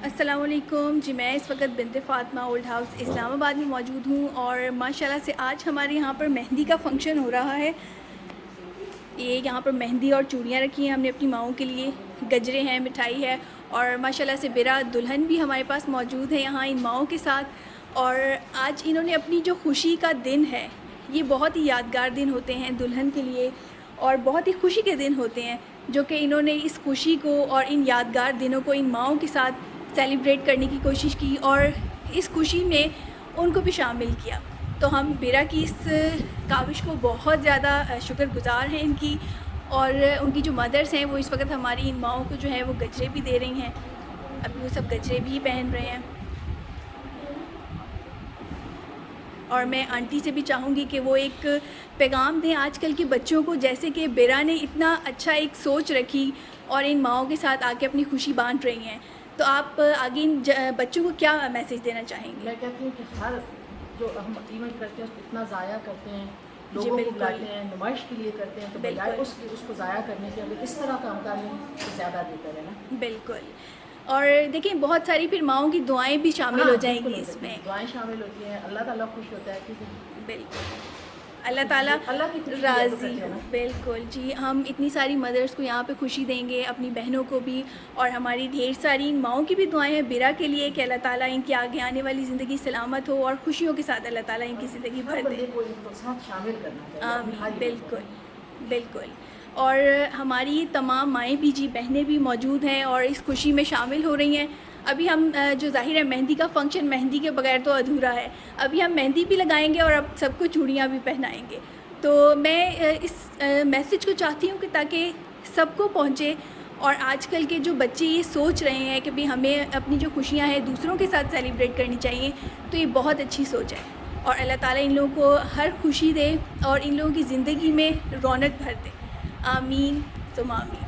السلام علیکم جی، میں اس وقت بنت فاطمہ اولڈ ہاؤس اسلام آباد میں موجود ہوں اور ماشاءاللہ سے آج ہمارے یہاں پر مہندی کا فنکشن ہو رہا ہے۔ یہ یہاں پر مہندی اور چوڑیاں رکھی ہیں ہم نے اپنی ماؤں کے لیے، گجرے ہیں، مٹھائی ہے اور ماشاءاللہ سے برا دلہن بھی ہمارے پاس موجود ہے یہاں ان ماؤں کے ساتھ۔ اور آج انہوں نے اپنی جو خوشی کا دن ہے، یہ بہت ہی یادگار دن ہوتے ہیں دلہن کے لیے اور بہت ہی خوشی کے دن ہوتے ہیں، جو کہ انہوں نے اس خوشی کو اور ان یادگار دنوں کو ان ماؤں کے ساتھ سیلیبریٹ کرنے کی کوشش کی اور اس خوشی میں ان کو بھی شامل کیا۔ تو ہم بیرا کی اس کاوش کو بہت زیادہ شکر گزار ہیں ان کی، اور ان کی جو مدرس ہیں وہ اس وقت ہماری ان ماؤں کو جو ہے وہ گجرے بھی دے رہی ہیں۔ ابھی وہ سب گجرے بھی پہن رہے ہیں اور میں آنٹی سے بھی چاہوں گی کہ وہ ایک پیغام دیں آج کل کے بچوں کو، جیسے کہ بیرا نے اتنا اچھا ایک سوچ رکھی اور ان ماؤں کے ساتھ آ کے اپنی خوشی بانٹ رہی ہیں۔ تو آپ آگے ان بچوں کو کیا میسیج دینا چاہیں گے؟ میں کہتی ہوں کہ ہر جو ہم ایونٹ کرتے ہیں اتنا ضائع کرتے ہیں، جی لوگوں کو بالکل بلاتے ہیں، نمائش کے لیے کرتے ہیں، تو بجائے بالکل اس کو ضائع کرنے کے اگر اس طرح کام کر لیں تو زیادہ بہتر ہے نا۔ بالکل، اور دیکھیں بہت ساری پھر ماؤں کی دعائیں بھی شامل ہاں ہو جائیں بالکل گی اس میں۔ دعائیں شامل ہوتی ہیں، اللہ تعالیٰ خوش ہوتا ہے کیونکہ بالکل، اللہ تعالیٰ اللہ کی خوشی کے لیے تو راضی کرتے ہیں ہو۔ نا۔ بالکل جی، ہم اتنی ساری مدرس کو یہاں پہ خوشی دیں گے، اپنی بہنوں کو بھی، اور ہماری ڈھیر ساری ان ماؤں کی بھی دعائیں ہیں بیرا کے لیے کہ اللہ تعالیٰ ان کی آگے آنے والی زندگی سلامت ہو اور خوشیوں کے ساتھ اللہ تعالیٰ ان کی زندگی ہر بھر دے۔ بندے کو ان کو ساتھ شامل کرنا چاہیے اپنی آمین، ہر ایونٹ بالکل میں۔ بالکل۔ اور ہماری تمام مائیں بھی جی، بہنیں بھی موجود ہیں اور اس خوشی میں شامل ہو رہی ہیں۔ ابھی ہم جو ظاہر ہے مہندی کا فنکشن مہندی کے بغیر تو ادھورا ہے، ابھی ہم مہندی بھی لگائیں گے اور اب سب کو چوڑیاں بھی پہنائیں گے۔ تو میں اس میسج کو چاہتی ہوں کہ تاکہ سب کو پہنچے، اور آج کل کے جو بچے یہ سوچ رہے ہیں کہ بھی ہمیں اپنی جو خوشیاں ہیں دوسروں کے ساتھ سیلیبریٹ کرنی چاہیے، تو یہ بہت اچھی سوچ ہے، اور اللہ تعالیٰ ان لوگوں کو ہر خوشی دے اور ان لوگوں کی زندگی میں رونق بھر دے۔ آمین ثم آمین۔